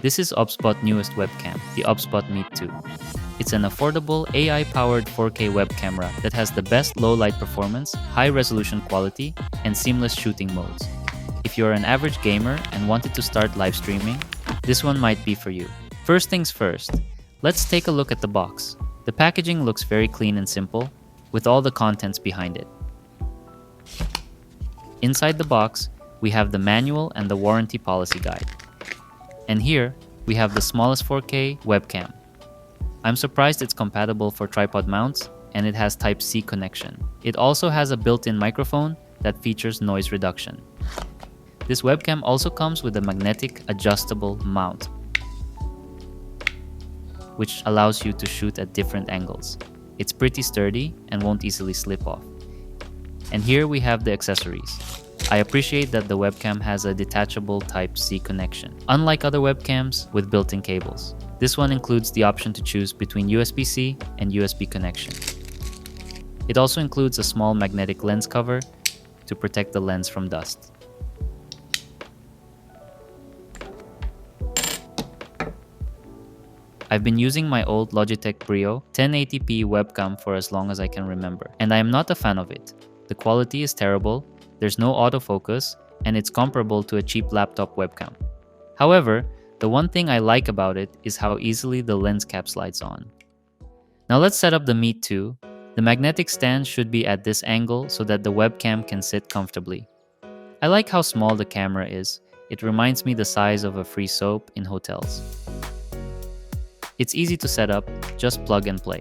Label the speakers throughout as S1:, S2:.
S1: This is OBSBOT newest webcam, the OBSBOT Meet 2. It's an affordable AI-powered 4K web camera that has the best low-light performance, high-resolution quality, and seamless shooting modes. If you're an average gamer and wanted to start live streaming, this one might be for you. First things first, let's take a look at the box. The packaging looks very clean and simple, with all the contents behind it. Inside the box, we have the manual and the warranty policy guide. And here, we have the smallest 4K webcam. I'm surprised it's compatible for tripod mounts, and it has Type-C connection. It also has a built-in microphone that features noise reduction. This webcam also comes with a magnetic adjustable mount, which allows you to shoot at different angles. It's pretty sturdy and won't easily slip off. And here we have the accessories. I appreciate that the webcam has a detachable Type-C connection, unlike other webcams with built-in cables. This one includes the option to choose between USB-C and USB connection. It also includes a small magnetic lens cover to protect the lens from dust. I've been using my old Logitech Brio 1080p webcam for as long as I can remember, and I am not a fan of it. The quality is terrible, there's no autofocus, and it's comparable to a cheap laptop webcam. However, the one thing I like about it is how easily the lens cap slides on. Now let's set up the Meet 2. The magnetic stand should be at this angle so that the webcam can sit comfortably. I like how small the camera is. It reminds me the size of a free soap in hotels. It's easy to set up, just plug and play.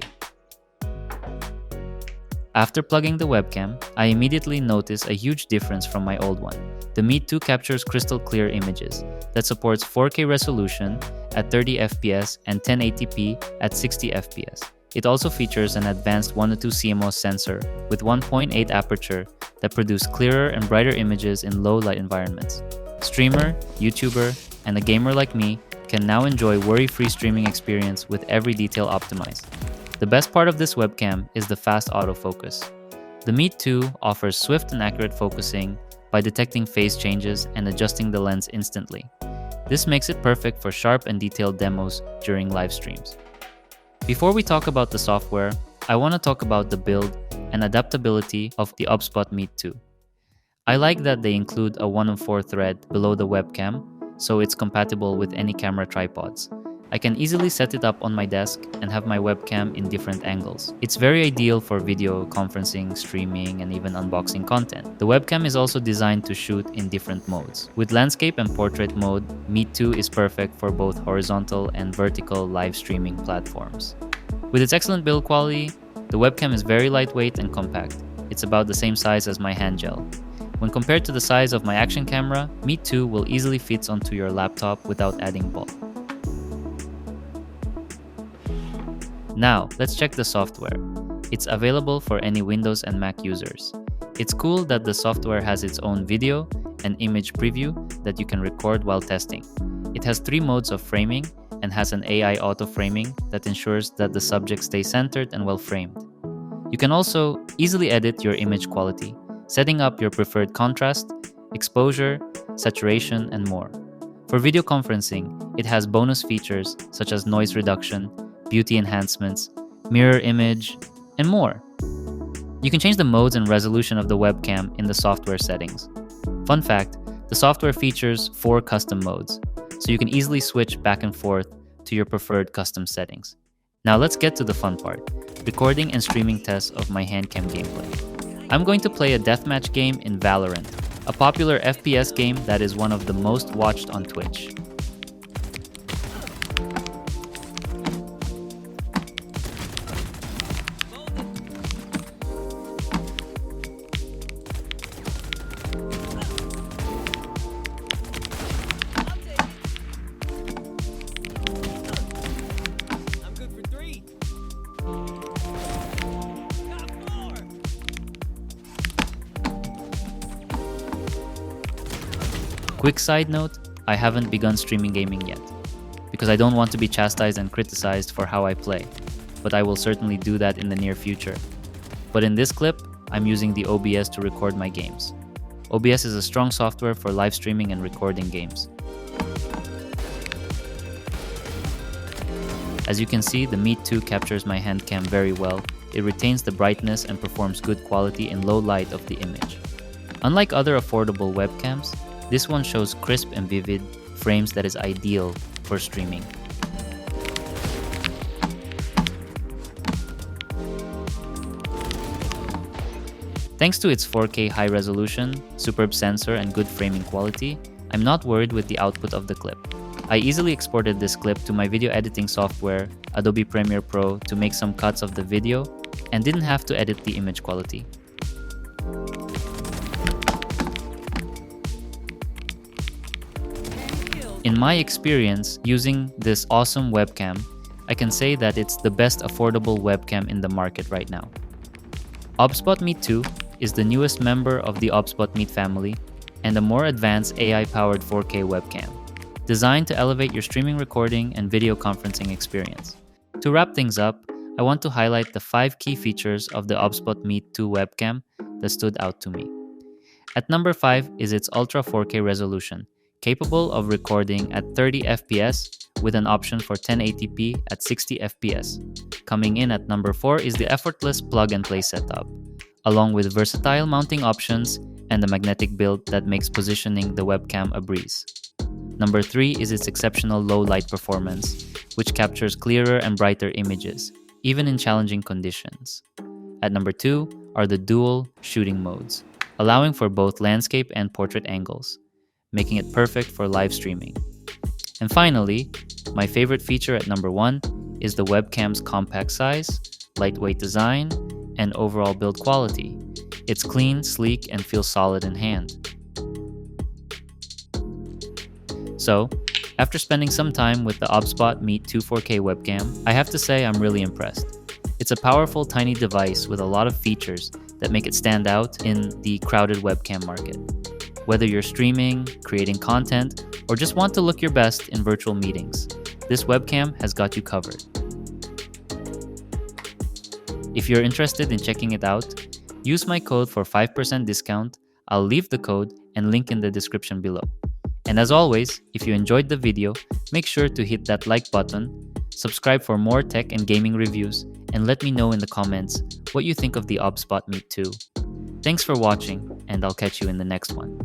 S1: After plugging the webcam, I immediately notice a huge difference from my old one. The Meet 2 captures crystal clear images that supports 4K resolution at 30 FPS and 1080p at 60 FPS. It also features an advanced 1:2 CMOS sensor with 1.8 aperture that produces clearer and brighter images in low light environments. Streamer, YouTuber, and a gamer like me can now enjoy worry-free streaming experience with every detail optimized. The best part of this webcam is the fast autofocus. The Meet 2 offers swift and accurate focusing by detecting phase changes and adjusting the lens instantly. This makes it perfect for sharp and detailed demos during live streams. Before we talk about the software, I want to talk about the build and adaptability of the OBSBOT Meet 2. I like that they include a 1-in-4 thread below the webcam, so it's compatible with any camera tripods. I can easily set it up on my desk and have my webcam in different angles. It's very ideal for video conferencing, streaming, and even unboxing content. The webcam is also designed to shoot in different modes. With landscape and portrait mode, Meet 2 is perfect for both horizontal and vertical live streaming platforms. With its excellent build quality, the webcam is very lightweight and compact. It's about the same size as my hand gel. When compared to the size of my action camera, Meet 2 will easily fit onto your laptop without adding bulk. Now, let's check the software. It's available for any Windows and Mac users. It's cool that the software has its own video and image preview that you can record while testing. It has 3 modes of framing and has an AI auto-framing that ensures that the subject stays centered and well framed. You can also easily edit your image quality, setting up your preferred contrast, exposure, saturation, and more. For video conferencing, it has bonus features such as noise reduction, beauty enhancements, mirror image, and more. You can change the modes and resolution of the webcam in the software settings. Fun fact, the software features 4 custom modes, so you can easily switch back and forth to your preferred custom settings. Now let's get to the fun part, recording and streaming tests of my handcam gameplay. I'm going to play a deathmatch game in Valorant, a popular FPS game that is one of the most watched on Twitch. Quick side note, I haven't begun streaming gaming yet, because I don't want to be chastised and criticized for how I play, but I will certainly do that in the near future. But in this clip, I'm using the OBS to record my games. OBS is a strong software for live streaming and recording games. As you can see, the Meet 2 captures my hand cam very well. It retains the brightness and performs good quality in low light of the image. Unlike other affordable webcams, this one shows crisp and vivid frames that is ideal for streaming. Thanks to its 4K high resolution, superb sensor, and good framing quality, I'm not worried with the output of the clip. I easily exported this clip to my video editing software, Adobe Premiere Pro, to make some cuts of the video, and didn't have to edit the image quality. In my experience using this awesome webcam, I can say that it's the best affordable webcam in the market right now. OBSBOT Meet 2 is the newest member of the OBSBOT Meet family and a more advanced AI-powered 4K webcam, designed to elevate your streaming recording and video conferencing experience. To wrap things up, I want to highlight the 5 key features of the OBSBOT Meet 2 webcam that stood out to me. At number 5 is its Ultra 4K resolution, capable of recording at 30 FPS with an option for 1080p at 60 FPS. Coming in at number 4 is the effortless plug-and-play setup, along with versatile mounting options and a magnetic build that makes positioning the webcam a breeze. Number 3 is its exceptional low light performance, which captures clearer and brighter images, even in challenging conditions. At number 2 are the dual shooting modes, allowing for both landscape and portrait angles, making it perfect for live streaming. And finally, my favorite feature at number 1 is the webcam's compact size, lightweight design, and overall build quality. It's clean, sleek, and feels solid in hand. So, after spending some time with the OBSBOT Meet 2 4K webcam, I have to say I'm really impressed. It's a powerful, tiny device with a lot of features that make it stand out in the crowded webcam market. Whether you're streaming, creating content, or just want to look your best in virtual meetings, this webcam has got you covered. If you're interested in checking it out, use my code for 5% discount. I'll leave the code and link in the description below. And as always, if you enjoyed the video, make sure to hit that like button, subscribe for more tech and gaming reviews, and let me know in the comments what you think of the OBSBOT Meet 2. Thanks for watching, and I'll catch you in the next one.